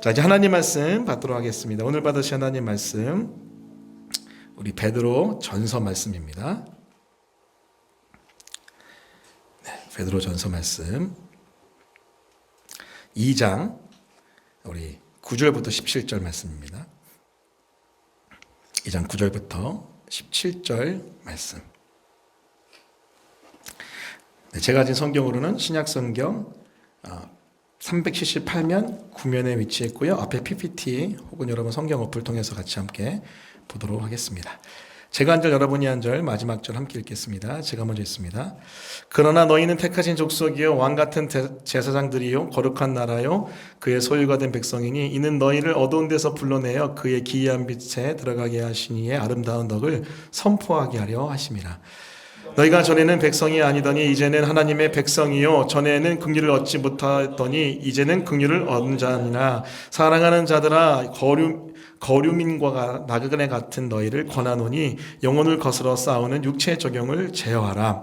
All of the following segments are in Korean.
자, 이제 하나님 말씀 받도록 하겠습니다. 오늘 받으실 하나님 말씀, 우리 베드로 전서 말씀입니다. 네, 베드로 전서 말씀 2장 우리 9절부터 17절 말씀입니다. 2장 9절부터 17절 말씀. 네, 제가 가진 성경으로는 신약 성경 378면 9면에 위치했고요. 앞에 PPT 혹은 여러분 성경 어플 통해서 같이 함께 보도록 하겠습니다. 제가 한 절, 여러분이 한 절, 마지막 절 함께 읽겠습니다. 제가 먼저 읽습니다. 그러나 너희는 택하신 족속이요 왕같은 제사장들이요 거룩한 나라요 그의 소유가 된 백성이니 이는 너희를 어두운 데서 불러내어 그의 기이한 빛에 들어가게 하시니의 아름다운 덕을 선포하게 하려 하심이라. 너희가 전에는 백성이 아니더니 이제는 하나님의 백성이요 전에는 긍휼을 얻지 못하더니 이제는 긍휼을 얻은 자니라. 사랑하는 자들아 거류민과 나그네 같은 너희를 권하노니 영혼을 거스러 싸우는 육체의 적용을 제어하라.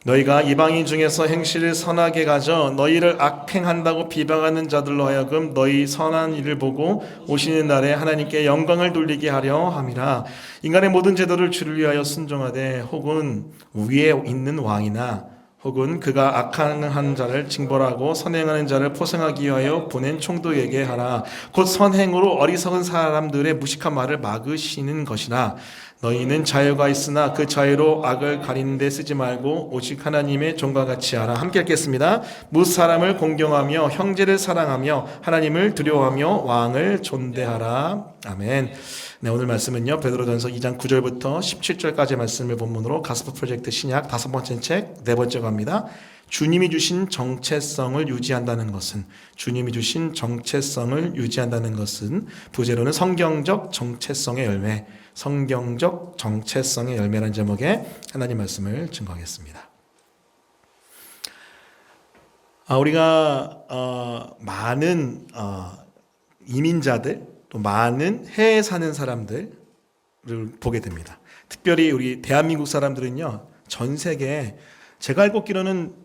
너희가 이방인 중에서 행실을 선하게 가져 너희를 악행한다고 비방하는 자들로 하여금 너희 선한 일을 보고 오시는 날에 하나님께 영광을 돌리게 하려 함이라. 인간의 모든 제도를 주를 위하여 순종하되 혹은 위에 있는 왕이나 혹은 그가 악한 자를 징벌하고 선행하는 자를 포상하기 위하여 보낸 총독에게 하라. 곧 선행으로 어리석은 사람들의 무식한 말을 막으시는 것이라. 너희는 자유가 있으나 그 자유로 악을 가리는 데 쓰지 말고 오직 하나님의 종과 같이 하라. 함께 읽겠습니다. 무릇 사람을 공경하며 형제를 사랑하며 하나님을 두려워하며 왕을 존대하라. 아멘. 네, 오늘 말씀은요 베드로전서 2장 9절부터 17절까지 말씀을 본문으로 가스퍼 프로젝트 신약 5번째 책 4번째 갑니다. 주님이 주신 정체성을 유지한다는 것은 부제로는 성경적 정체성의 열매, 성경적 정체성의 열매라는 제목의 하나님 말씀을 증거하겠습니다. 우리가 많은 이민자들 또 많은 해외에 사는 사람들을 보게 됩니다. 특별히 우리 대한민국 사람들은요 전 세계에 제가 알기로는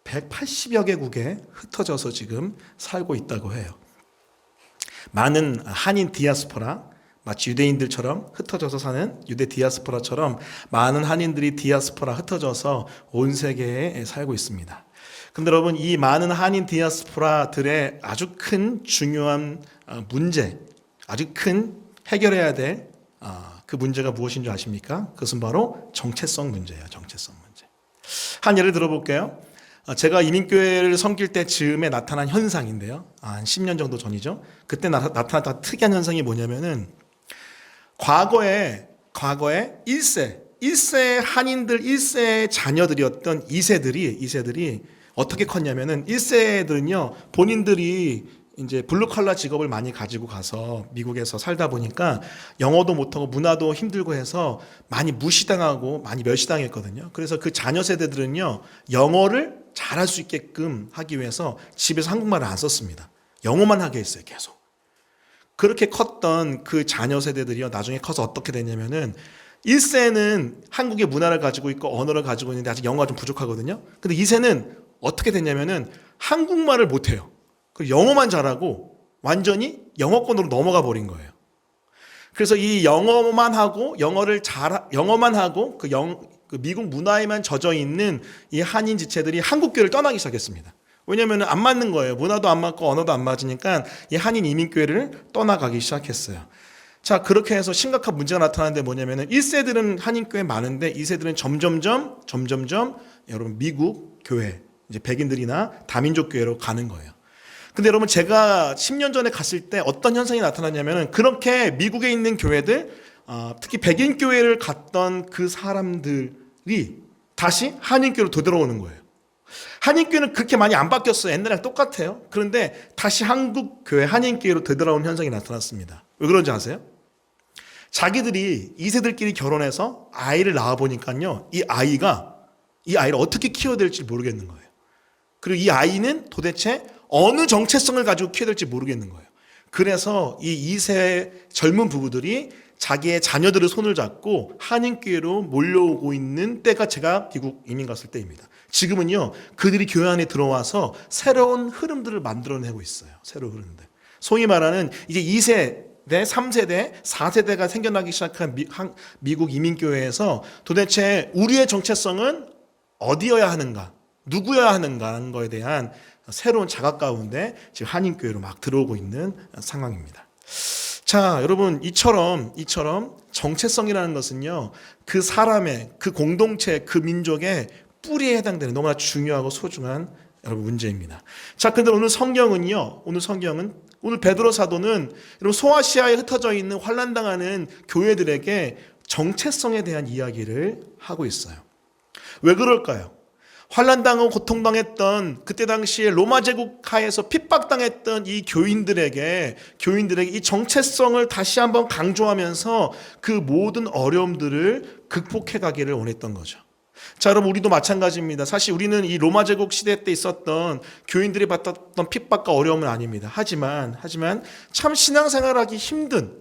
180여 개국에 흩어져서 지금 살고 있다고 해요. 많은 한인 디아스포라, 마치 유대인들처럼 흩어져서 사는 유대 디아스포라처럼 많은 한인들이 디아스포라 흩어져서 온 세계에 살고 있습니다. 근데 여러분 이 많은 한인 디아스포라들의 아주 큰 중요한 문제, 아주 큰 해결해야 될 그 문제가 무엇인 줄 아십니까? 그것은 바로 정체성 문제예요. 정체성 문제. 한 예를 들어볼게요. 제가 이민교회를 섬길 때 즈음에 나타난 현상인데요. 한 10년 정도 전이죠. 그때 나타났던 특이한 현상이 뭐냐면은 과거에 1세 한인들 1세 자녀들이었던 2세들이 어떻게 컸냐면은 1세들은요 본인들이 이제 블루칼라 직업을 많이 가지고 가서 미국에서 살다 보니까 영어도 못하고 문화도 힘들고 해서 많이 무시당하고 많이 멸시당했거든요. 그래서 그 자녀 세대들은요 영어를 잘할 수 있게끔 하기 위해서 집에서 한국말을 안 썼습니다. 영어만 하게 했어요. 계속. 그렇게 컸던 그 자녀 세대들이요 나중에 커서 어떻게 됐냐면은 1세는 한국의 문화를 가지고 있고 언어를 가지고 있는데 아직 영어가 좀 부족하거든요. 근데 2세는 어떻게 됐냐면은 한국말을 못해요. 영어만 잘하고 완전히 영어권으로 넘어가 버린 거예요. 그래서 이 영어만 하고 그 미국 문화에만 젖어 있는 이 한인 지체들이 한국교회를 떠나기 시작했습니다. 왜냐하면 안 맞는 거예요. 문화도 안 맞고 언어도 안 맞으니까 이 한인 이민교회를 떠나가기 시작했어요. 자, 그렇게 해서 심각한 문제가 나타나는데 뭐냐면은 1세들은 한인교회 많은데 2세들은 점점점 여러분 미국 교회, 이제 백인들이나 다민족 교회로 가는 거예요. 근데 여러분 제가 10년 전에 갔을 때 어떤 현상이 나타났냐면은 그렇게 미국에 있는 교회들, 특히 백인 교회를 갔던 그 사람들이 다시 한인교회로 되돌아오는 거예요. 한인교회는 그렇게 많이 안 바뀌었어요. 옛날이랑 똑같아요. 그런데 다시 한국 교회 한인교회로 되돌아오는 현상이 나타났습니다. 왜 그런지 아세요? 자기들이 2세들끼리 결혼해서 아이를 낳아보니까요 이 아이를 어떻게 키워야 될지 모르겠는 거예요. 그리고 이 아이는 도대체 어느 정체성을 가지고 키워야 될지 모르겠는 거예요. 그래서 이 2세 젊은 부부들이 자기의 자녀들의 손을 잡고 한인교회로 몰려오고 있는 때가 제가 미국 이민 갔을 때입니다. 지금은요 그들이 교회 안에 들어와서 새로운 흐름들을 만들어내고 있어요. 새로운 흐름들. 소위 말하는 이제 2세대, 3세대, 4세대가 생겨나기 시작한 미국 이민교회에서 도대체 우리의 정체성은 어디여야 하는가, 누구여야 하는가 하는 거에 대한 새로운 자각 가운데 지금 한인교회로 막 들어오고 있는 상황입니다. 자, 여러분, 이처럼 정체성이라는 것은요, 그 사람의, 그 공동체, 그 민족의 뿌리에 해당되는 너무나 중요하고 소중한 여러분 문제입니다. 자, 근데 오늘 성경은 오늘 베드로 사도는 여러분 소아시아에 흩어져 있는 환난당하는 교회들에게 정체성에 대한 이야기를 하고 있어요. 왜 그럴까요? 환난당하고 고통당했던 그때 당시에 로마 제국 하에서 핍박당했던 이 교인들에게 이 정체성을 다시 한번 강조하면서 그 모든 어려움들을 극복해 가기를 원했던 거죠. 자, 여러분, 우리도 마찬가지입니다. 사실 우리는 이 로마 제국 시대 때 있었던 교인들이 받았던 핍박과 어려움은 아닙니다. 하지만 참 신앙생활하기 힘든,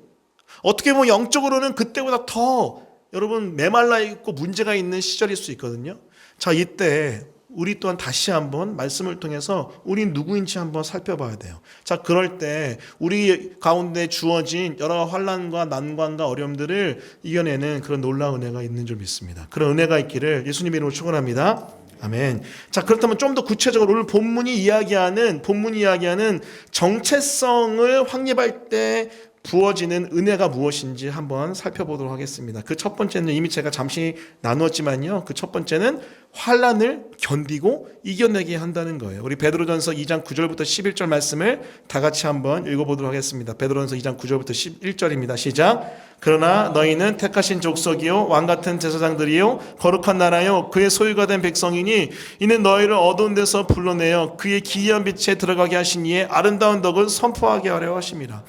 어떻게 보면 영적으로는 그때보다 더 여러분 메말라 있고 문제가 있는 시절일 수 있거든요. 자, 이때 우리 또한 다시 한번 말씀을 통해서 우린 누구인지 한번 살펴봐야 돼요. 자, 그럴 때 우리 가운데 주어진 여러 환난과 난관과 어려움들을 이겨내는 그런 놀라운 은혜가 있는 줄 믿습니다. 그런 은혜가 있기를 예수님 이름으로 축원합니다. 아멘. 자, 그렇다면 좀 더 구체적으로 오늘 본문이 이야기하는 정체성을 확립할 때 부어지는 은혜가 무엇인지 한번 살펴보도록 하겠습니다. 그 첫 번째는 이미 제가 잠시 나누었지만요. 그 첫 번째는 환난을 견디고 이겨내게 한다는 거예요. 우리 베드로전서 2장 9절부터 11절 말씀을 다 같이 한번 읽어보도록 하겠습니다. 베드로전서 2장 9절부터 11절입니다. 시작. 그러나 너희는 택하신 족속이요 왕같은 제사장들이요 거룩한 나라요 그의 소유가 된 백성이니 이는 너희를 어두운 데서 불러내어 그의 기이한 빛에 들어가게 하신 이의 아름다운 덕을 선포하게 하려 하심이라.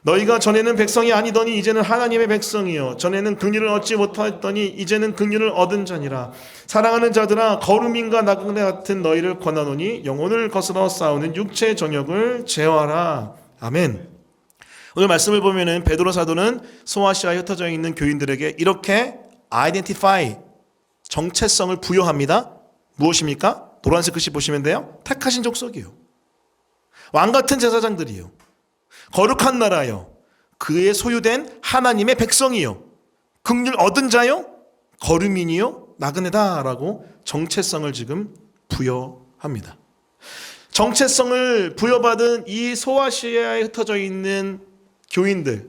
너희가 전에는 백성이 아니더니 이제는 하나님의 백성이요 전에는 긍휼을 얻지 못하였더니 이제는 긍휼을 얻은 자니라. 사랑하는 자들아 거루민과 나그네 같은 너희를 권하노니 영혼을 거스러 싸우는 육체의 정욕을 제어하라. 아멘. 오늘 말씀을 보면은 베드로 사도는 소아시아에 흩어져 있는 교인들에게 이렇게 아이덴티파이 정체성을 부여합니다. 무엇입니까? 노란색 글씨 보시면 돼요. 택하신 족속이요 왕같은 제사장들이요 거룩한 나라요 그의 소유된 하나님의 백성이요 긍휼 얻은 자요 거류민이요 나그네다라고 정체성을 지금 부여합니다. 정체성을 부여받은 이 소아시아에 흩어져 있는 교인들,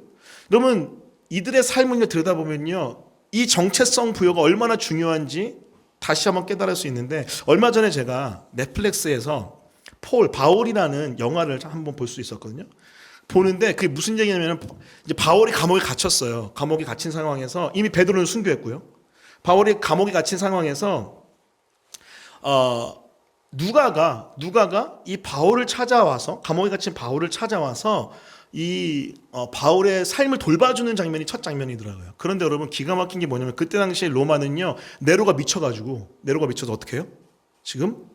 여러분 이들의 삶을 들여다보면요 이 정체성 부여가 얼마나 중요한지 다시 한번 깨달을 수 있는데, 얼마 전에 제가 넷플릭스에서 바울이라는 영화를 한번 볼 수 있었거든요. 보는데 그게 무슨 얘기냐면 이제 바울이 감옥에 갇혔어요. 감옥에 갇힌 상황에서 이미 베드로는 순교했고요. 바울이 감옥에 갇힌 상황에서 누가가 이 바울을 찾아와서 감옥에 갇힌 바울을 찾아와서 이 바울의 삶을 돌봐주는 장면이 첫 장면이더라고요. 그런데 여러분 기가 막힌 게 뭐냐면 그때 당시에 로마는요 네로가 미쳐서 어떻게 해요? 지금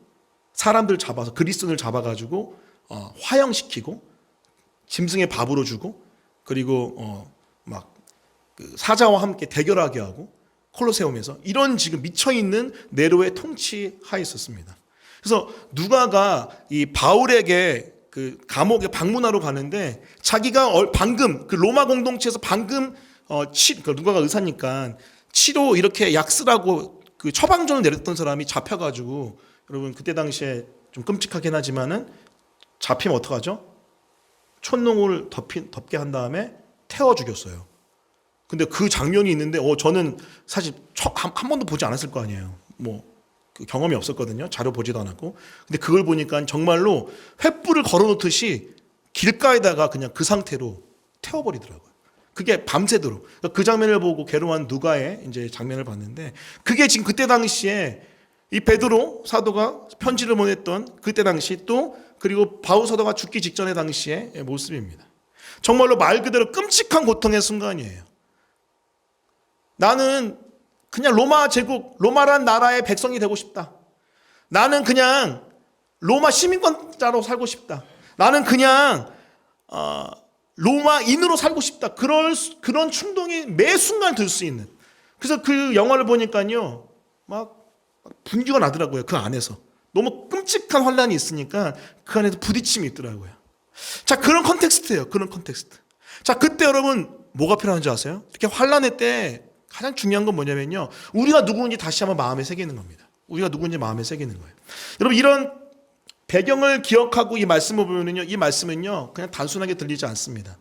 사람들 잡아서 그리스도인을 잡아가지고 화형시키고 짐승의 밥으로 주고 그리고 막 그 사자와 함께 대결하게 하고 콜로세움에서 이런 지금 미쳐있는 네로의 통치하에 있었습니다. 그래서 누가가 이 바울에게 그 감옥에 방문하러 가는데 자기가 방금 그 로마 공동체에서 방금 누가가 의사니까 치료 이렇게 약 쓰라고 그 처방전을 내렸던 사람이 잡혀가지고, 여러분 그때 당시에 좀 끔찍하긴 하지만은 잡히면 어떡하죠? 촛농을 덮게 한 다음에 태워 죽였어요. 근데 그 장면이 있는데 저는 사실 한 번도 보지 않았을 거 아니에요. 그 경험이 없었거든요. 자료 보지도 않았고. 근데 그걸 보니까 정말로 횃불을 걸어놓듯이 길가에다가 그냥 그 상태로 태워버리더라고요. 그게 밤새도록. 그 장면을 보고 괴로워한 누가의 이제 장면을 봤는데, 그게 지금 그때 당시에 이 베드로 사도가 편지를 보냈던 그때 당시 또 그리고 바울 사도가 죽기 직전의 당시의 모습입니다. 정말로 말 그대로 끔찍한 고통의 순간이에요. 나는 그냥 로마란 나라의 백성이 되고 싶다. 나는 그냥 로마 시민권자로 살고 싶다. 나는 그냥 로마인으로 살고 싶다. 그런 충동이 매 순간 들 수 있는. 그래서 그 영화를 보니까요, 막 분기가 나더라고요. 그 안에서 너무 끔찍한 환란이 있으니까 그 안에서 부딪힘이 있더라고요. 자, 그런 컨텍스트예요. 그런 컨텍스트. 자, 그때 여러분 뭐가 필요한지 아세요? 이렇게 환난의 때 가장 중요한 건 뭐냐면요, 우리가 누구인지 다시 한번 마음에 새기는 겁니다. 우리가 누구인지 마음에 새기는 거예요. 여러분, 이런 배경을 기억하고 이 말씀을 보면요, 이 말씀은요 그냥 단순하게 들리지 않습니다.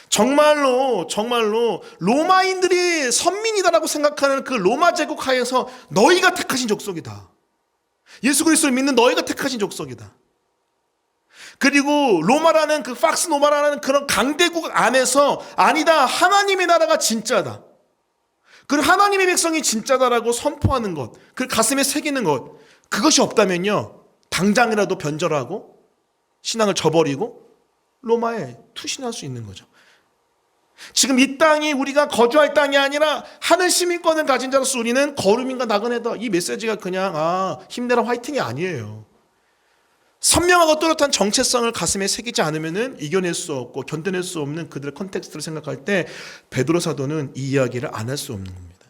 정말로 로마인들이 선민이다라고 생각하는 그 로마 제국 하에서 너희가 택하신 족속이다. 예수 그리스도를 믿는 너희가 택하신 족속이다. 그리고 로마라는 그 팍스 로마라는 그런 강대국 안에서 아니다, 하나님의 나라가 진짜다. 그 하나님의 백성이 진짜다라고 선포하는 것, 그 가슴에 새기는 것, 그것이 없다면요 당장이라도 변절하고 신앙을 저버리고 로마에 투신할 수 있는 거죠. 지금 이 땅이 우리가 거주할 땅이 아니라 하늘 시민권을 가진 자로서 우리는 거름인가 나그네다. 이 메시지가 그냥 힘내라 화이팅이 아니에요. 선명하고 뚜렷한 정체성을 가슴에 새기지 않으면 이겨낼 수 없고 견뎌낼 수 없는 그들의 컨텍스트를 생각할 때 베드로 사도는 이 이야기를 안 할 수 없는 겁니다.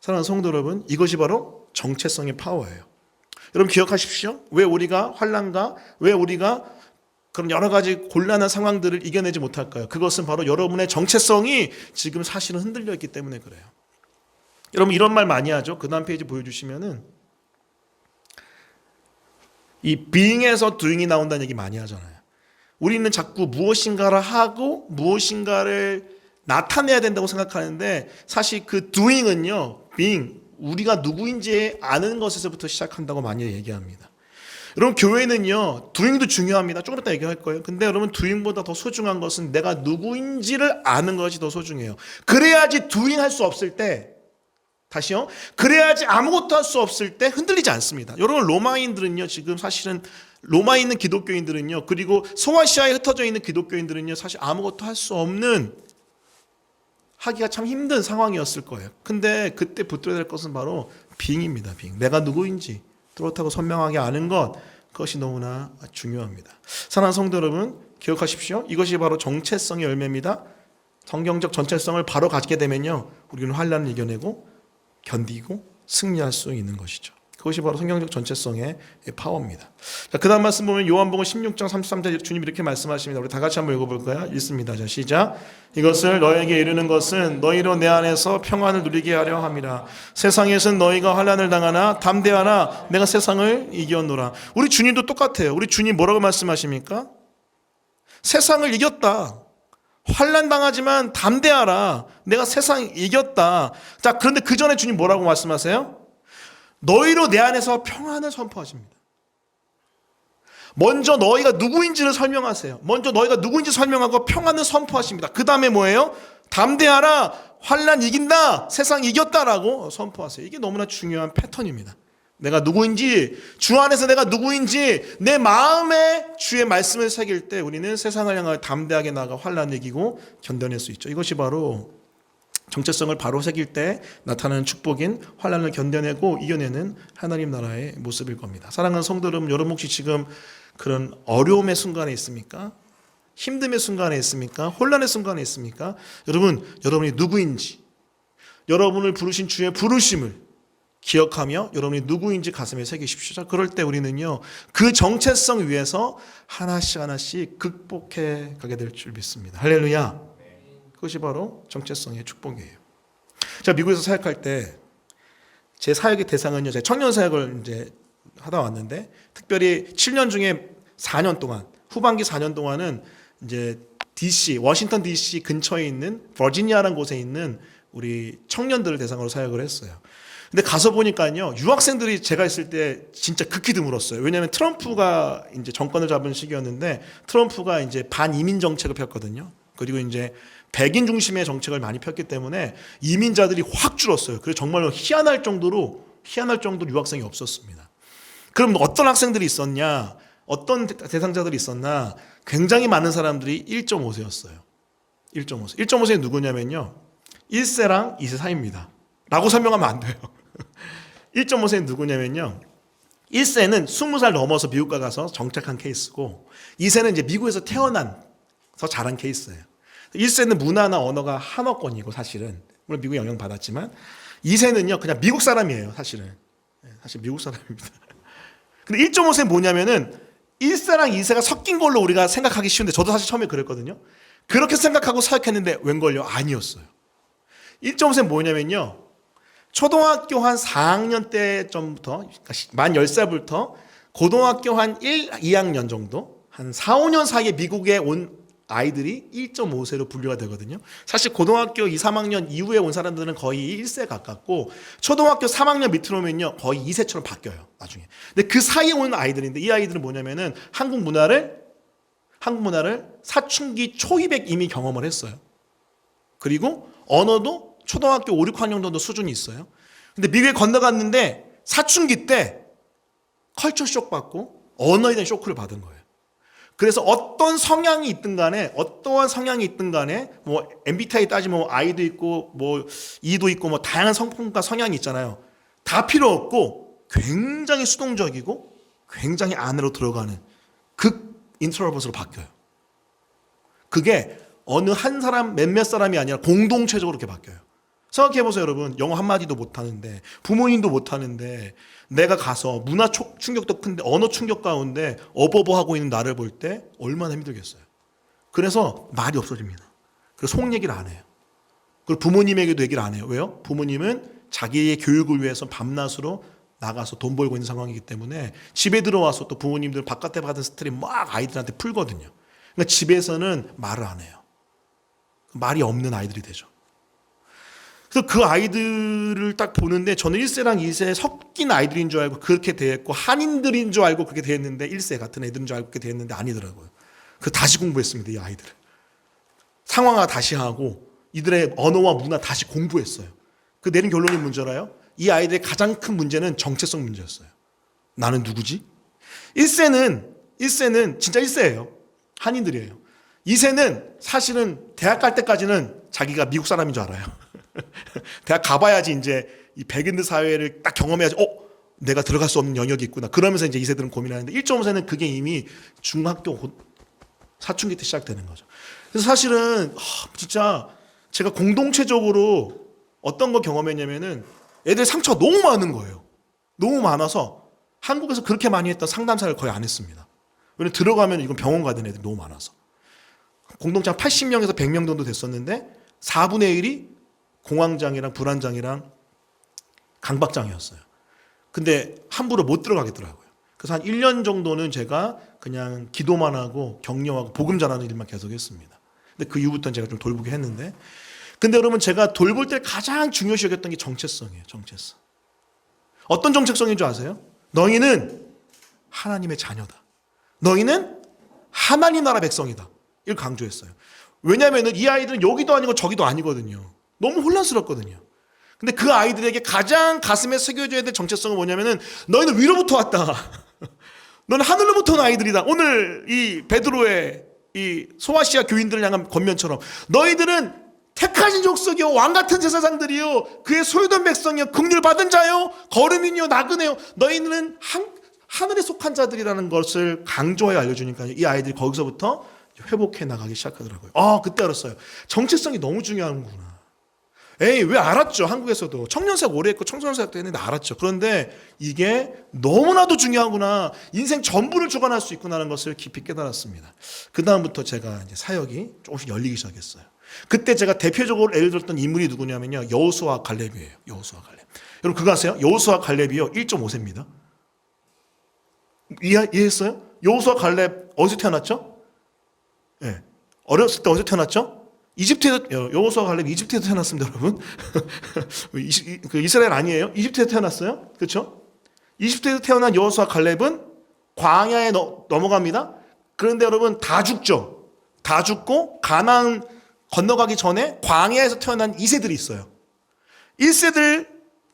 사랑하는 성도 여러분, 이것이 바로 정체성의 파워예요. 여러분 기억하십시오. 왜 우리가 환난과 왜 우리가 그런 여러 가지 곤란한 상황들을 이겨내지 못할까요? 그것은 바로 여러분의 정체성이 지금 사실은 흔들려 있기 때문에 그래요. 여러분 이런 말 많이 하죠. 그 다음 페이지 보여주시면은 이 being에서 doing이 나온다는 얘기 많이 하잖아요. 우리는 자꾸 무엇인가를 하고 무엇인가를 나타내야 된다고 생각하는데 사실 그 doing은요, being, 우리가 누구인지 아는 것에서부터 시작한다고 많이 얘기합니다. 여러분 교회는요 doing도 중요합니다. 조금 이따 얘기할 거예요. 근데 여러분 doing보다 더 소중한 것은 내가 누구인지를 아는 것이 더 소중해요. 그래야지 doing 할 수 없을 때, 다시요, 그래야지 아무것도 할 수 없을 때 흔들리지 않습니다. 여러분 로마인들은요 지금 사실은 로마에 있는 기독교인들은요, 그리고 소아시아에 흩어져 있는 기독교인들은요 사실 아무것도 할 수 없는, 하기가 참 힘든 상황이었을 거예요. 근데 그때 붙들어야 될 것은 바로 being입니다. being. 내가 누구인지 뚜렷하고 선명하게 아는 것, 그것이 너무나 중요합니다. 사랑하는 성도 여러분 기억하십시오. 이것이 바로 정체성의 열매입니다. 성경적 정체성을 바로 가지게 되면요 우리는 환난을 이겨내고 견디고 승리할 수 있는 것이죠. 그것이 바로 성경적 전체성의 파워입니다. 자, 그 다음 말씀 보면 요한복음 16장 33절 주님이 이렇게 말씀하십니다. 우리 다 같이 한번 읽어볼까요? 읽습니다. 자, 시작. 이것을 너에게 이르는 것은 너희로 내 안에서 평안을 누리게 하려 함이라. 세상에서는 너희가 환난을 당하나 담대하라. 내가 세상을 이겼노라. 우리 주님도 똑같아요. 우리 주님 뭐라고 말씀하십니까? 세상을 이겼다. 환난 당하지만 담대하라. 내가 세상 이겼다. 자, 그런데 그 전에 주님 뭐라고 말씀하세요? 너희로 내 안에서 평안을 선포하십니다. 먼저 너희가 누구인지를 설명하세요. 먼저 너희가 누구인지 설명하고 평안을 선포하십니다. 그 다음에 뭐예요? 담대하라. 환난 이긴다. 세상 이겼다라고 선포하세요. 이게 너무나 중요한 패턴입니다. 내가 누구인지, 주 안에서 내가 누구인지 내 마음에 주의 말씀을 새길 때 우리는 세상을 향하여 담대하게 나아가 환난을 이기고 견뎌낼 수 있죠. 이것이 바로 정체성을 바로 새길 때 나타나는 축복인 환난을 견뎌내고 이겨내는 하나님 나라의 모습일 겁니다. 사랑하는 성도 여러분 혹시 지금 그런 어려움의 순간에 있습니까? 힘듦의 순간에 있습니까? 혼란의 순간에 있습니까? 여러분이 누구인지, 여러분을 부르신 주의 부르심을 기억하며 여러분이 누구인지 가슴에 새기십시오. 자, 그럴 때 우리는요 그 정체성 위에서 하나씩 극복해 가게 될 줄 믿습니다. 할렐루야. 그것이 바로 정체성의 축복이에요. 제가 미국에서 사역할 때 제 사역의 대상은요, 제가 청년 사역을 이제 하다 왔는데 특별히 7년 중에 4년 동안, 후반기 4년 동안은 이제 DC, 워싱턴 DC 근처에 있는 버지니아라는 곳에 있는 우리 청년들을 대상으로 사역을 했어요. 근데 가서 보니까요, 유학생들이 제가 있을 때 진짜 극히 드물었어요. 왜냐하면 트럼프가 이제 정권을 잡은 시기였는데 트럼프가 이제 반이민 정책을 폈거든요. 그리고 이제 백인 중심의 정책을 많이 폈기 때문에 이민자들이 확 줄었어요. 그래서 정말로 희한할 정도로 유학생이 없었습니다. 그럼 어떤 학생들이 있었냐? 어떤 대상자들이 있었나? 굉장히 많은 사람들이 1.5세였어요. 1.5세. 1.5세는 누구냐면요, 1세랑 2세 사이입니다. 라고 설명하면 안 돼요. 1.5세는 누구냐면요, 1세는 20살 넘어서 미국 가서 정착한 케이스고 2세는 이제 미국에서 태어나서 자란 케이스예요. 1세는 문화나 언어가 한어권이고 사실은 물론 미국 영향 받았지만 2세는요 그냥 미국 사람이에요. 사실 미국 사람입니다. 근데 1.5세는 뭐냐면은 1세랑 2세가 섞인 걸로 우리가 생각하기 쉬운데 저도 사실 처음에 그랬거든요. 그렇게 생각하고 사역했는데 웬걸요? 아니었어요. 1.5세는 뭐냐면요. 초등학교 한 4학년 때쯤부터 그러니까 만 10살부터 고등학교 한 1, 2학년 정도 한 4, 5년 사이에 미국에 온 아이들이 1.5세로 분류가 되거든요. 사실 고등학교 2, 3학년 이후에 온 사람들은 거의 1세 가깝고 초등학교 3학년 밑으로 오면요 거의 2세처럼 바뀌어요 나중에. 근데 그 사이에 온 아이들인데 이 아이들은 뭐냐면은 한국 문화를 사춘기 초입에 이미 경험을 했어요. 그리고 언어도 초등학교 5, 6학년 정도 수준이 있어요. 근데 미국에 건너갔는데 사춘기 때 컬처 쇼 받고 언어에 대한 쇼크를 받은 거예요. 그래서 어떤 성향이 있든 간에 어떠한 성향이 있든 간에 뭐 MBTI 따지면 뭐 I도 있고 뭐 E도 있고 뭐 다양한 성품과 성향이 있잖아요. 다 필요 없고 굉장히 수동적이고 굉장히 안으로 들어가는 극 인트로버스로 바뀌어요. 그게 어느 한 사람 몇몇 사람이 아니라 공동체적으로 그렇게 바뀌어요. 생각해보세요 여러분. 영어 한마디도 못하는데 부모님도 못하는데 내가 가서 문화 충격도 큰데 언어 충격 가운데 어버버하고 있는 나를 볼 때 얼마나 힘들겠어요. 그래서 말이 없어집니다. 그래서 속 얘기를 안 해요. 그리고 부모님에게도 얘기를 안 해요. 왜요? 부모님은 자기의 교육을 위해서 밤낮으로 나가서 돈 벌고 있는 상황이기 때문에 집에 들어와서 또 부모님들 바깥에 받은 스트레스 막 아이들한테 풀거든요. 그러니까 집에서는 말을 안 해요. 말이 없는 아이들이 되죠. 그래서 그 아이들을 딱 보는데 저는 1세랑 2세 섞인 아이들인 줄 알고 그렇게 대했고 한인들인 줄 알고 그렇게 대했는데 1세 같은 애들인 줄 알고 그렇게 대했는데 아니더라고요. 그래서 다시 공부했습니다. 이 아이들을. 상황화 다시 하고 이들의 언어와 문화 다시 공부했어요. 그 내린 결론이 뭔지 알아요? 이 아이들의 가장 큰 문제는 정체성 문제였어요. 나는 누구지? 1세는 진짜 1세예요. 한인들이에요. 2세는 사실은 대학 갈 때까지는 자기가 미국 사람인 줄 알아요. 대학 가봐야지 이제 이 백인들 사회를 딱 경험해야지 내가 들어갈 수 없는 영역이 있구나. 그러면서 이제 2세들은 고민하는데 1.5세는 그게 이미 중학교 사춘기 때 시작되는 거죠. 그래서 사실은 진짜 제가 공동체적으로 어떤 거 경험했냐면은 애들 상처가 너무 많은 거예요. 너무 많아서 한국에서 그렇게 많이 했던 상담사를 거의 안 했습니다. 왜냐면 들어가면 이건 병원 가던 애들이 너무 많아서. 공동체 한 80명에서 100명 정도 됐었는데 4분의 1이 공황장애랑 불안장애랑 강박장애였어요. 근데 함부로 못 들어가겠더라고요. 그래서 한 1년 정도는 제가 그냥 기도만 하고 격려하고 복음 전하는 일만 계속 했습니다. 근데 그 이후부터는 제가 좀 돌보게 했는데 근데 여러분 제가 돌볼 때 가장 중요시 여겼던 게 정체성이에요. 정체성. 어떤 정체성인 줄 아세요? 너희는 하나님의 자녀다. 너희는 하나님 나라 백성이다. 이걸 강조했어요. 왜냐하면 이 아이들은 여기도 아니고 저기도 아니거든요. 너무 혼란스럽거든요. 근데 그 아이들에게 가장 가슴에 새겨져야 될 정체성은 뭐냐면은 너희는 위로부터 왔다. 너는 하늘로부터 온 아이들이다. 오늘 이 베드로의 이 소아시아 교인들을 향한 권면처럼 너희들은 택하신 족속이요 왕같은 제사장들이요 그의 소유된 백성이요 긍휼 받은 자요 거름이요 나그네요 너희는 하늘에 속한 자들이라는 것을 강조해 알려주니까 이 아이들이 거기서부터 회복해 나가기 시작하더라고요. 그때 알았어요. 정체성이 너무 중요하구나. 왜 알았죠. 한국에서도 청년사역 오래 했고 청소년사역도 했는데 알았죠. 그런데 이게 너무나도 중요하구나. 인생 전부를 주관할 수 있구나라는 것을 깊이 깨달았습니다. 그 다음부터 제가 이제 사역이 조금씩 열리기 시작했어요. 그때 제가 대표적으로 예를 들었던 인물이 누구냐면요. 여호수아 갈렙이에요. 여호수아 갈렙. 여러분 그거 아세요? 여호수아 갈렙이요 1.5세입니다. 이해했어요? 여호수아 갈렙 어디서 태어났죠? 네. 어렸을 때 어디서 태어났죠? 이집트에서 여호수아 갈렙 이집트에서 태어났습니다, 여러분. 그 이스라엘 아니에요? 이집트에서 태어났어요, 그렇죠? 이집트에서 태어난 여호수아 갈렙은 광야에 넘어갑니다. 그런데 여러분 다 죽죠. 다 죽고 가나안 건너가기 전에 광야에서 태어난 2세들이 있어요. 1세들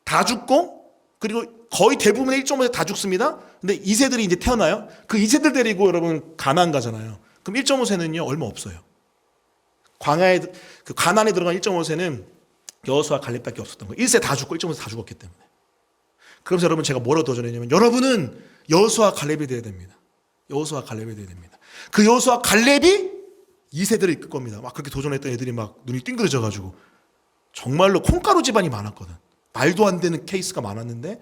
다 죽고 그리고 거의 대부분의 1.5세 다 죽습니다. 근데 2세들이 이제 태어나요. 그 2세들 데리고 여러분 가나안 가잖아요. 그럼 1.5세는요 얼마 없어요. 광야에 그 가나안에 들어간 1.5세는 여호수아 갈렙밖에 없었던 거예요. 1세 다 죽고 1.5세 다 죽었기 때문에. 그러면서 여러분 제가 뭐라고 도전했냐면 여러분은 여호수아 갈렙이 돼야 됩니다. 여호수아 갈렙이 돼야 됩니다. 그 여호수아 갈렙이 2세들을 이끌 겁니다. 막 그렇게 도전했던 애들이 막 눈이 띵그러져가지고 정말로 콩가루 집안이 많았거든. 말도 안 되는 케이스가 많았는데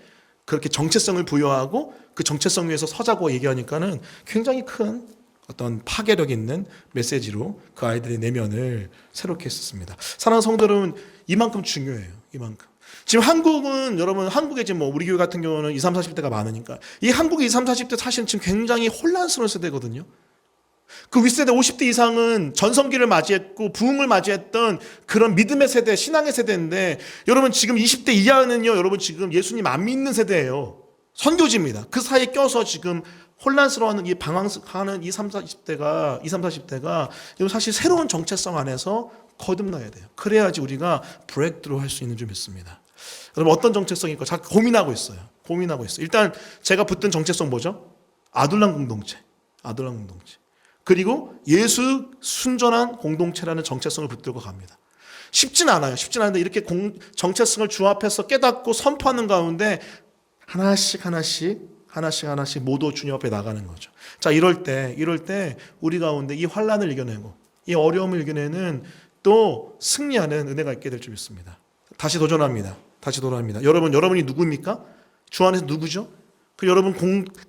그렇게 정체성을 부여하고 그 정체성 위에서 서자고 얘기하니까는 굉장히 큰 어떤 파괴력 있는 메시지로 그 아이들의 내면을 새롭게 했었습니다. 사랑하는 성도 여러분, 이만큼 중요해요. 이만큼. 지금 한국은 여러분, 한국에 지금 우리 교회 같은 경우는 20, 30, 40대가 많으니까 이 한국의 20, 30, 40대 사실은 지금 굉장히 혼란스러운 세대거든요. 그 윗세대 50대 이상은 전성기를 맞이했고 부흥을 맞이했던 그런 믿음의 세대, 신앙의 세대인데 여러분 지금 20대 이하는요, 여러분 지금 예수님 안 믿는 세대예요. 선교지입니다. 그 사이에 껴서 지금 혼란스러워하는 이 방황하는 20, 40대가 이건 사실 새로운 정체성 안에서 거듭나야 돼요. 그래야지 우리가 브레이크드로 할 수 있는 줄 믿습니다. 여러분 어떤 정체성일까? 잘 고민하고 있어요. 일단 제가 붙든 정체성 뭐죠? 아둘람 공동체. 그리고 예수 순전한 공동체라는 정체성을 붙들고 갑니다. 쉽진 않아요. 쉽진 않은데 이렇게 정체성을 주 앞에서 깨닫고 선포하는 가운데 하나씩 모두 주님 앞에 나가는 거죠. 자, 이럴 때 우리 가운데 이 환란을 이겨내고 이 어려움을 이겨내는 또 승리하는 은혜가 있게 될 줄 믿습니다. 다시 도전합니다. 여러분이 누구입니까? 주 안에서 누구죠? 그 여러분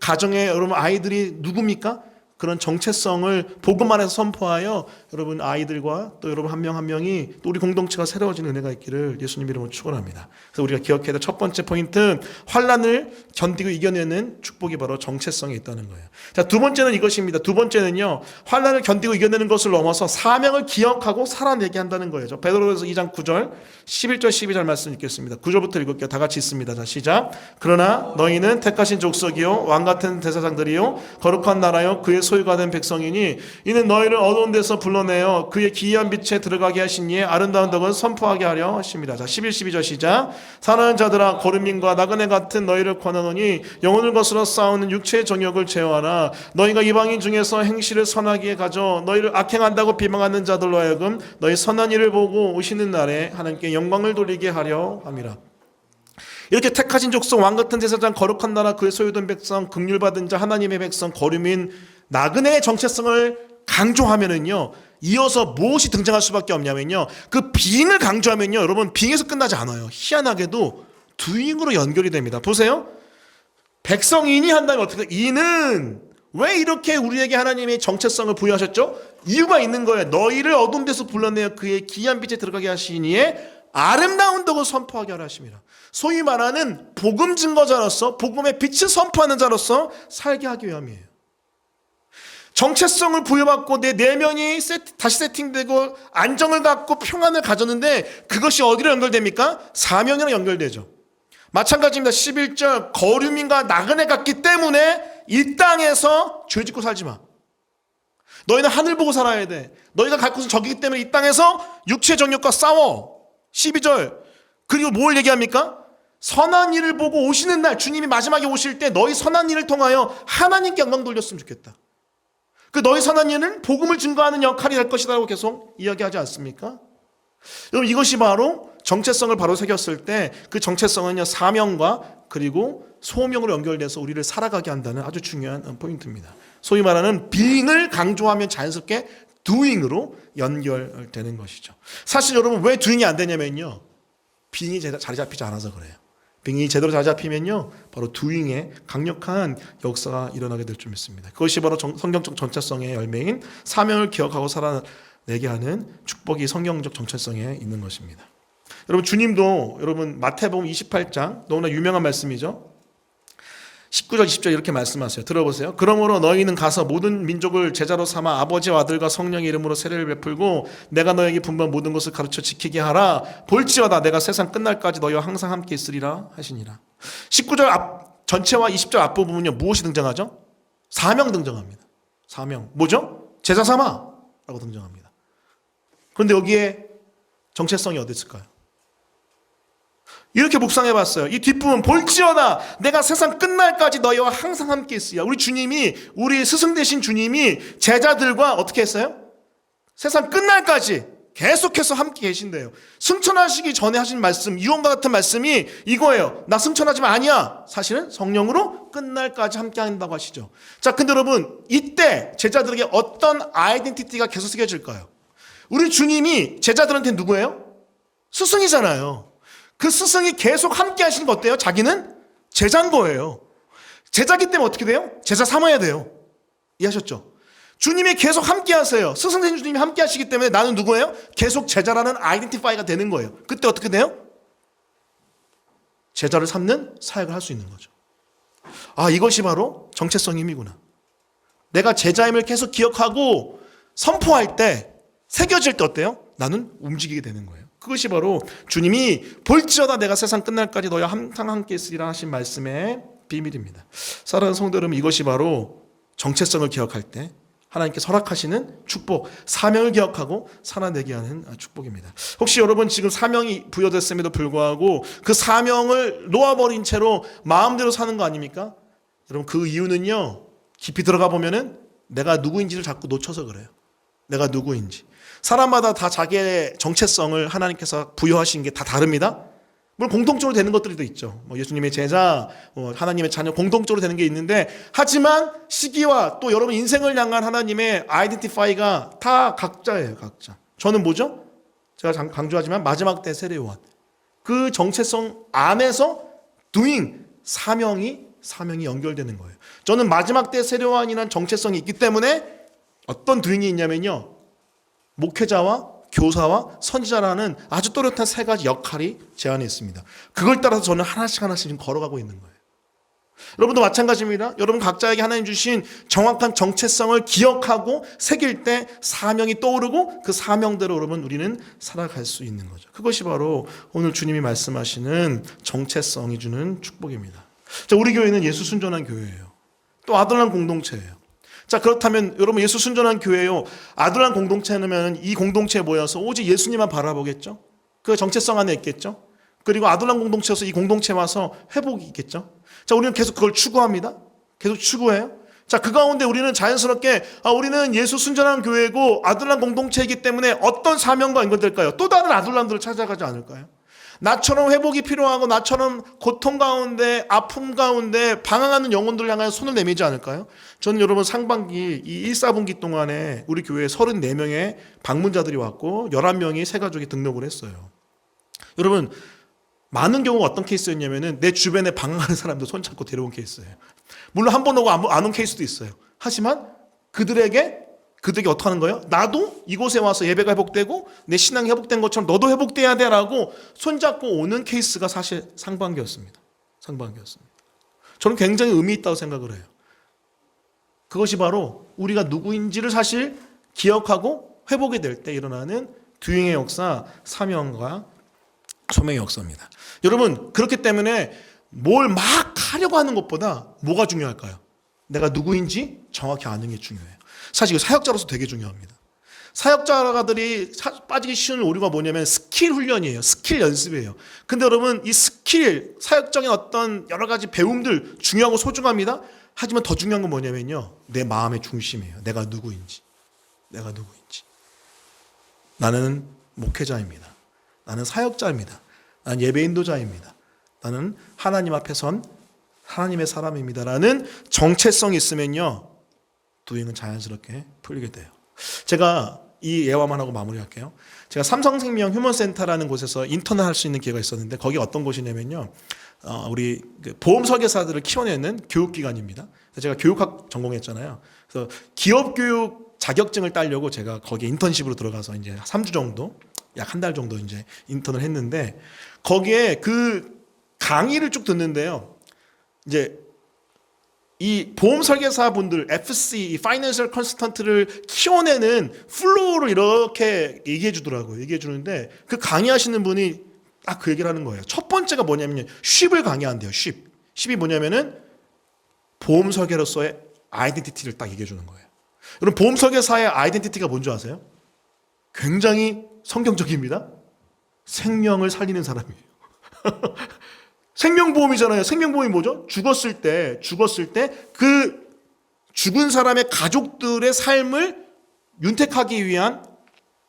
가정의 여러분 아이들이 누굽니까? 그런 정체성을 복음 안에서 선포하여 여러분 아이들과 또 여러분 한 명 한 명이 또 우리 공동체가 새로워지는 은혜가 있기를 예수님 이름으로 축원합니다. 그래서 우리가 기억해야 될 첫 번째 포인트는 환난을 견디고 이겨내는 축복이 바로 정체성에 있다는 거예요. 자, 두 번째는 이것입니다. 두 번째는요, 환난을 견디고 이겨내는 것을 넘어서 사명을 기억하고 살아내게 한다는 거예요. 베드로전서 2장 9절 11절 12절 말씀 읽겠습니다. 9절부터 읽을게요. 다 같이 읽습니다. 자, 시작. 그러나 너희는 택하신 족속이요 왕같은 대사장들이요 거룩한 나라요 그의 소유가 된 백성이니 이는 너희를 어두운 데서 불러내어 그의 기이한 빛에 들어가게 하신 이의 아름다운 덕을 선포하게 하려 하십니다. 자, 11, 12절 시작. 사랑하는 자들아 거름민과 나그네 같은 너희를 권하노니 영혼을 거스러 싸우는 육체의 정욕을 제어하라. 너희가 이방인 중에서 행실을 선하게 가져 너희를 악행한다고 비방하는 자들로 하여금 너희 선한 일을 보고 오시는 날에 하나님께 영광을 돌리게 하려 함이라. 이렇게 택하신 족속 왕같은 제사장 거룩한 나라 그의 소유된 백성 긍휼받은 자 하나님의 백성 거류민 나그네의 정체성을 강조하면은요, 이어서 무엇이 등장할 수밖에 없냐면요, 그 빙을 강조하면요, 여러분 빙에서 끝나지 않아요. 희한하게도 두잉으로 연결이 됩니다. 보세요. 백성인이 한다면 어떻게 돼요? 이는 왜 이렇게 우리에게 하나님의 정체성을 부여하셨죠? 이유가 있는 거예요. 너희를 어두운 데서 불러내어 그의 기이한 빛에 들어가게 하시니에 아름다운 덕을 선포하게 하라 하십니다. 소위 말하는 복음 증거자로서 복음의 빛을 선포하는 자로서 살게 하기 위함이에요. 정체성을 부여받고 내 내면이 다시 세팅되고 안정을 갖고 평안을 가졌는데 그것이 어디로 연결됩니까? 사명이랑 연결되죠. 마찬가지입니다. 11절 거류민과 나그네 같기 때문에 이 땅에서 죄짓고 살지 마. 너희는 하늘 보고 살아야 돼. 너희가 갈 곳은 저기기 때문에 이 땅에서 육체 정욕과 싸워. 12절 그리고 뭘 얘기합니까? 선한 일을 보고 오시는 날 주님이 마지막에 오실 때 너희 선한 일을 통하여 하나님께 영광 돌렸으면 좋겠다. 그 너희 선한 일은 복음을 증거하는 역할이 될 것이라고 계속 이야기하지 않습니까? 여러분 이것이 바로 정체성을 바로 새겼을 때 그 정체성은요 사명과 그리고 소명으로 연결돼서 우리를 살아가게 한다는 아주 중요한 포인트입니다. 소위 말하는 being을 강조하면 자연스럽게 doing으로 연결되는 것이죠. 사실 여러분 왜 doing이 안 되냐면요, being이 자리 잡히지 않아서 그래요. being이 제대로 자리 잡히면요 바로 doing의 강력한 역사가 일어나게 될 줄 믿습니다. 그것이 바로 성경적 정체성의 열매인 사명을 기억하고 살아내게 하는 축복이 성경적 정체성에 있는 것입니다. 여러분 주님도 여러분 마태복음 28장 너무나 유명한 말씀이죠. 19절 20절 이렇게 말씀하세요. 들어보세요. 그러므로 너희는 가서 모든 민족을 제자로 삼아 아버지와 아들과 성령의 이름으로 세례를 베풀고 내가 너에게 분부한 모든 것을 가르쳐 지키게 하라. 볼지어다 내가 세상 끝날까지 너희와 항상 함께 있으리라 하시니라. 19절 전체와 20절 앞부분은요 무엇이 등장하죠? 사명 등장합니다. 사명 뭐죠? 제자 삼아 라고 등장합니다. 그런데 여기에 정체성이 어디 있을까요? 이렇게 묵상해봤어요. 이 뒷부분 볼지어다 내가 세상 끝날까지 너희와 항상 함께 있으리라. 우리 주님이 우리 스승 되신 주님이 제자들과 어떻게 했어요? 세상 끝날까지 계속해서 함께 계신대요. 승천하시기 전에 하신 말씀 유언과 같은 말씀이 이거예요. 나 승천하지만 아니야. 사실은 성령으로 끝날까지 함께 한다고 하시죠. 자, 근데 여러분 이때 제자들에게 어떤 아이덴티티가 계속 새겨질까요? 우리 주님이 제자들한테 누구예요? 스승이잖아요. 그 스승이 계속 함께 하시는 거 어때요? 자기는 제자인 거예요. 제자기 때문에 어떻게 돼요? 제자 삼아야 돼요. 이해하셨죠? 주님이 계속 함께 하세요. 스승된 주님이 함께 하시기 때문에 나는 누구예요? 계속 제자라는 아이덴티파이가 되는 거예요. 그때 어떻게 돼요? 제자를 삼는 사역을 할 수 있는 거죠. 아, 이것이 바로 정체성의 힘이구나. 내가 제자임을 계속 기억하고 선포할 때, 새겨질 때 어때요? 나는 움직이게 되는 거예요. 그것이 바로 주님이 볼지어다 내가 세상 끝날까지 너희와 항상 함께 있으리라 하신 말씀의 비밀입니다. 사랑하는 성도 여러분, 이것이 바로 정체성을 기억할 때 하나님께서 허락하시는 축복, 사명을 기억하고 살아내게 하는 축복입니다. 혹시 여러분 지금 사명이 부여됐음에도 불구하고 그 사명을 놓아버린 채로 마음대로 사는 거 아닙니까? 여러분 그 이유는요, 깊이 들어가 보면은 내가 누구인지를 자꾸 놓쳐서 그래요. 내가 누구인지. 사람마다 다 자기의 정체성을 하나님께서 부여하신 게 다 다릅니다. 물론 공통적으로 되는 것들도 있죠. 예수님의 제자, 하나님의 자녀 공통적으로 되는 게 있는데, 하지만 시기와 또 여러분 인생을 향한 하나님의 아이덴티파이가 다 각자예요. 각자. 저는 뭐죠? 제가 강조하지만 마지막 때 세례요한. 그 정체성 안에서 doing, 사명이 연결되는 거예요. 저는 마지막 때 세례요한이라는 정체성이 있기 때문에 어떤 doing이 있냐면요, 목회자와 교사와 선지자라는 아주 또렷한 세 가지 역할이 제 안에 있습니다. 그걸 따라서 저는 하나씩 지금 걸어가고 있는 거예요. 여러분도 마찬가지입니다. 여러분 각자에게 하나님 주신 정확한 정체성을 기억하고 새길 때 사명이 떠오르고 그 사명대로 여러분 우리는 살아갈 수 있는 거죠. 그것이 바로 오늘 주님이 말씀하시는 정체성이 주는 축복입니다. 자, 우리 교회는 예수 순전한 교회예요. 또 아들난 공동체예요. 자, 그렇다면 여러분 예수 순전한 교회요, 아들난 공동체는 이 공동체에 모여서 오직 예수님만 바라보겠죠? 그 정체성 안에 있겠죠? 그리고 아들난 공동체에서 이 공동체에 와서 회복이 있겠죠? 자, 우리는 계속 그걸 추구합니다. 계속 추구해요. 자, 그 가운데 우리는 자연스럽게 우리는 예수 순전한 교회고 아들난 공동체이기 때문에 어떤 사명과 연결될까요? 또 다른 아들난들을 찾아가지 않을까요? 나처럼 회복이 필요하고 나처럼 고통 가운데 아픔 가운데 방황하는 영혼들을 향하여 손을 내밀지 않을까요? 저는 여러분 상반기 이 1, 4분기 동안에 우리 교회에 34명의 방문자들이 왔고 11명이 새가족이 등록을 했어요. 여러분 많은 경우가 어떤 케이스였냐면은 내 주변에 방황하는 사람들 손잡고 데려온 케이스예요. 물론 한 번 오고 안 온 케이스도 있어요. 하지만 그들에게 어떻게 하는 거예요? 나도 이곳에 와서 예배가 회복되고 내 신앙이 회복된 것처럼 너도 회복돼야 돼 라고 손잡고 오는 케이스가 사실 상반기였습니다. 저는 굉장히 의미 있다고 생각을 해요. 그것이 바로 우리가 누구인지를 사실 기억하고 회복이 될 때 일어나는 뒤행의 역사, 사명과 소명의 역사입니다. 여러분 그렇기 때문에 뭘 막 하려고 하는 것보다 뭐가 중요할까요? 내가 누구인지 정확히 아는 게 중요해요. 사실 이거 사역자로서 되게 중요합니다. 사역자들이 빠지기 쉬운 오류가 뭐냐면 스킬 훈련이에요. 스킬 연습이에요. 근데 여러분 이 스킬, 사역적인 어떤 여러 가지 배움들 중요하고 소중합니다. 하지만 더 중요한 건 뭐냐면요, 내 마음의 중심이에요. 내가 누구인지. 나는 목회자입니다. 나는 사역자입니다. 나는 예배 인도자입니다. 나는 하나님 앞에 선 하나님의 사람입니다 라는 정체성이 있으면요, 도잉은 자연스럽게 풀리게 돼요. 제가 이 예화만 하고 마무리할게요. 제가 삼성생명 휴먼센터라는 곳에서 인턴을 할 수 있는 기회가 있었는데 거기 어떤 곳이냐면요, 우리 보험 설계사들을 키워내는 교육기관입니다. 제가 교육학 전공했잖아요. 그래서 기업교육 자격증을 따려고 제가 거기에 인턴십으로 들어가서 이제 3주 정도, 약 한 달 정도 이제 인턴을 했는데 거기에 그 강의를 쭉 듣는데요, 이제 이 보험 설계사 분들, FC, 파이낸셜 컨설턴트를 키워내는 플로우를 이렇게 얘기해 주더라고요. 얘기해 주는데 그 강의하시는 분이 딱 그 얘기를 하는 거예요. 첫 번째가 뭐냐면 쉽을 강의한대요. 쉽이 뭐냐면은 보험 설계로서의 아이덴티티를 딱 얘기해 주는 거예요. 여러분 보험 설계사의 아이덴티티가 뭔지 아세요? 굉장히 성경적입니다. 생명을 살리는 사람이에요. 생명보험이잖아요. 생명보험이 뭐죠? 죽었을 때 그 죽은 사람의 가족들의 삶을 윤택하기 위한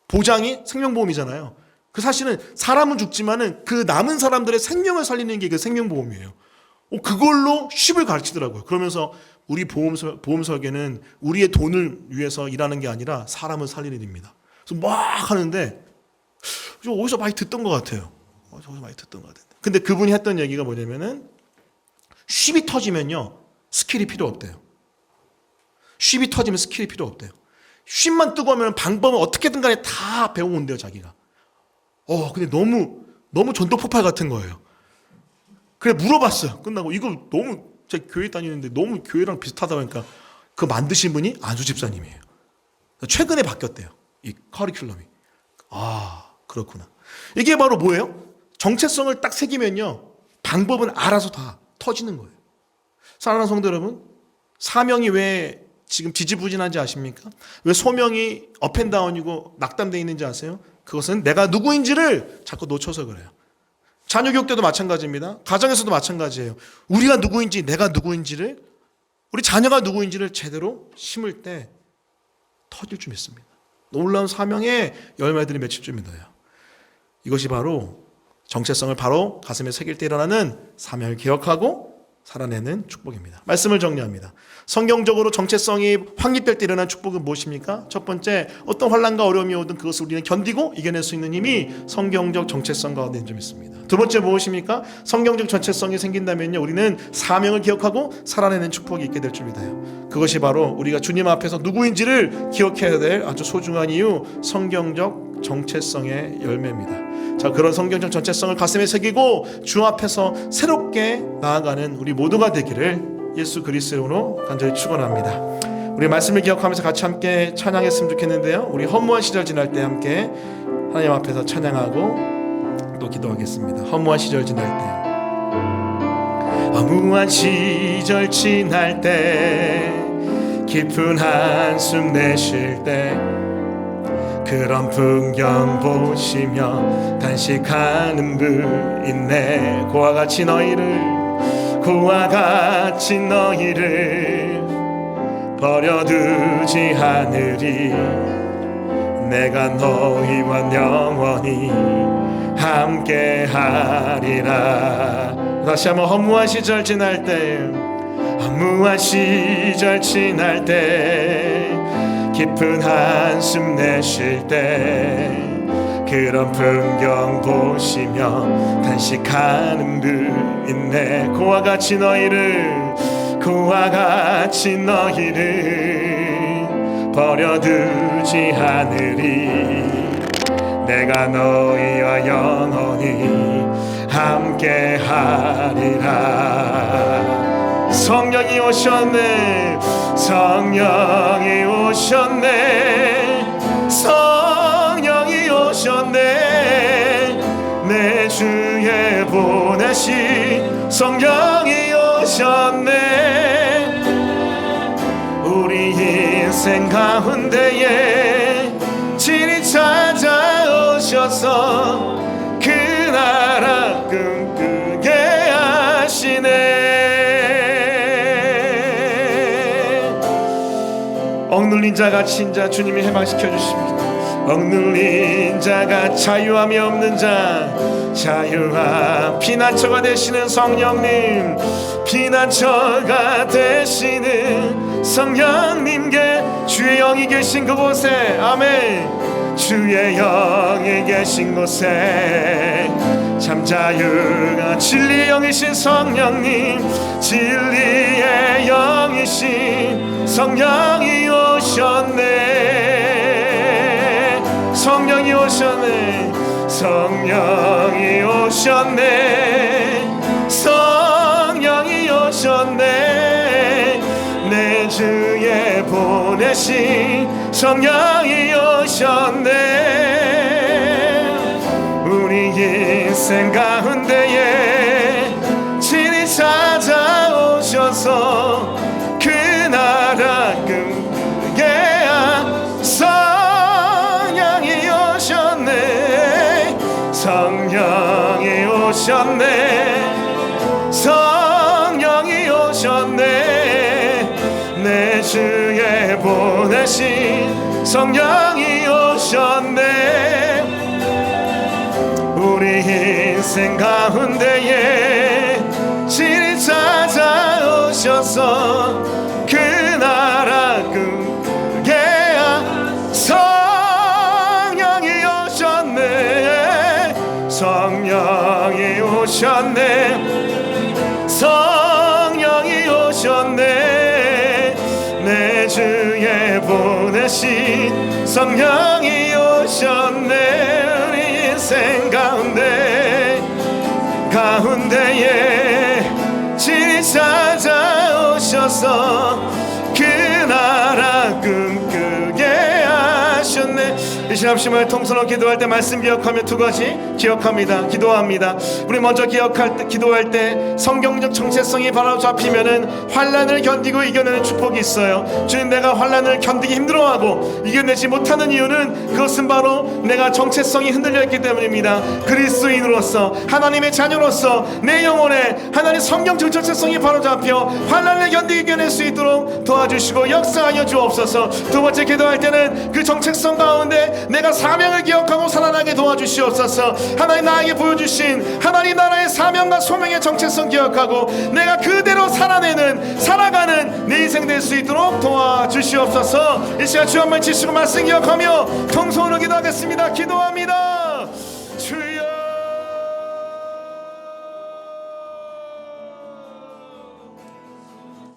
보장이 생명보험이잖아요. 그 사실은 사람은 죽지만은 그 남은 사람들의 생명을 살리는 게 그 생명보험이에요. 그걸로 쉽을 가르치더라고요. 그러면서 우리 보험 설계는 우리의 돈을 위해서 일하는 게 아니라 사람을 살리는 일입니다. 그래서 막 하는데 어디서 많이 듣던 것 같아요. 근데 그분이 했던 얘기가 뭐냐면은 쉽이 터지면요 스킬이 필요 없대요. 쉽이 터지면 스킬이 필요 없대요. 쉽만 뜨거우면 방법은 어떻게든 간에 다 배워온대요 자기가. 근데 너무 전도폭발 같은 거예요. 그래 물어봤어요. 끝나고 이거 너무 제가 교회 다니는데 너무 교회랑 비슷하다 보니까 그 만드신 분이 안수 집사님이에요. 최근에 바뀌었대요. 이 커리큘럼이. 그렇구나. 이게 바로 뭐예요? 정체성을 딱 새기면요 방법은 알아서 다 터지는 거예요. 사랑하는 성도 여러분, 사명이 왜 지금 지지부진한지 아십니까? 왜 소명이 업앤다운이고 낙담되어 있는지 아세요? 그것은 내가 누구인지를 자꾸 놓쳐서 그래요. 자녀 교육 때도 마찬가지입니다. 가정에서도 마찬가지예요. 우리가 누구인지, 내가 누구인지를, 우리 자녀가 누구인지를 제대로 심을 때 터질 줄 믿습니다. 놀라운 사명의 열매들이 맺힐 줄 믿어요. 이것이 바로 정체성을 바로 가슴에 새길 때 일어나는 사명을 기억하고 살아내는 축복입니다. 말씀을 정리합니다. 성경적으로 정체성이 확립될 때 일어나는 축복은 무엇입니까? 첫 번째, 어떤 환난과 어려움이 오든 그것을 우리는 견디고 이겨낼 수 있는 힘이 성경적 정체성 가운데 있는 점 있습니다. 두 번째 무엇입니까? 성경적 정체성이 생긴다면요 우리는 사명을 기억하고 살아내는 축복이 있게 될 줄 믿어요. 그것이 바로 우리가 주님 앞에서 누구인지를 기억해야 될 아주 소중한 이유, 성경적 정체성의 열매입니다. 자, 그런 성경적 정체성을 가슴에 새기고 주 앞에서 새롭게 나아가는 우리 모두가 되기를 예수 그리스도로 간절히 축원합니다. 우리 말씀을 기억하면서 같이 함께 찬양했으면 좋겠는데요. 우리 허무한 시절 지날 때 함께 하나님 앞에서 찬양하고 또 기도하겠습니다. 허무한 시절 지날 때, 허무한 시절 지날 때, 깊은 한숨 내쉴 때, 그런 풍경 보시며 단식하는 분 있네. 그와 같이 너희를 버려두지 않으리. 내가 너희와 영원히 함께하리라. 다시 한번 허무한 시절 지날 때, 허무한 시절 지날 때, 깊은 한숨 내쉴 때, 그런 풍경 보시며 단식하는 분 있네. 그와 같이 너희를 버려두지 않으리. 내가 너희와 영원히 함께하리라. 성령이 오셨네, 성령이 오셨네, 성령이 오셨네. 내 주에 보내신 성령이 오셨네. 우리 인생 가운데에 친히 찾아오셔서 그 나라 꿈꾸게 하시네. 억눌린 자가 친자 주님이 해방시켜 주십니다. 억눌린 자가 자유함이 없는 자, 자유와 피난처가 되시는 성령님, 피난처가 되시는 성령님께 주의 영이 계신 그곳에, 아멘, 주의 영이 계신 곳에 참 자유가 진리의 영이신 성령님, 진리의 영이신 성령이 오셨네. 성령이 오셨네, 성령이 오셨네, 성령이 오셨네. 내 주에 보내신 성령이 오셨네. 우리 인생 가운데에 친히 찾아오셔서 그 나라 꿈꾸게 성령이 오셨네, 성령이 오셨네, 성령이 오셨네. 내 주에 보내신 성령이 오셨네. 우리 인생 가운데에 친히 찾아오셔서 그 나라 꿈꾸게 성령이 오셨네, 성령이 오셨네, 성령이 오셨네. 내 주에 보내신 성령이 오셨네. 우리 인생 가운데에 진이 찾아오셔서 그 나라 꿈꾸게 하셨네. 이 시간 심을 통성으로 기도할 때 말씀 기억하며 두 가지 기억합니다. 기도합니다. 우리 먼저 기도할 때 성경적 정체성이 바로 잡히면은 환난을 견디고 이겨내는 축복이 있어요. 주님, 내가 환난을 견디기 힘들어하고 이겨내지 못하는 이유는 그것은 바로 내가 정체성이 흔들려 있기 때문입니다. 그리스도인으로서, 하나님의 자녀로서 내 영혼에 하나님 성경적 정체성이 바로 잡혀 환난을 견디고 이겨낼 수 있도록 도와주시고 역사하여 주옵소서. 두 번째 기도할 때는 그 정체성 가운데 내가 사명을 기억하고 살아나게 도와주시옵소서. 하나님 나에게 보여주신 하나님 나라의 사명과 소명의 정체성 기억하고 내가 그대로 살아가는 내 인생 될 수 있도록 도와주시옵소서. 이 시간 주 한 번 치시고 말씀 기억하며 통성으로 기도하겠습니다. 기도합니다.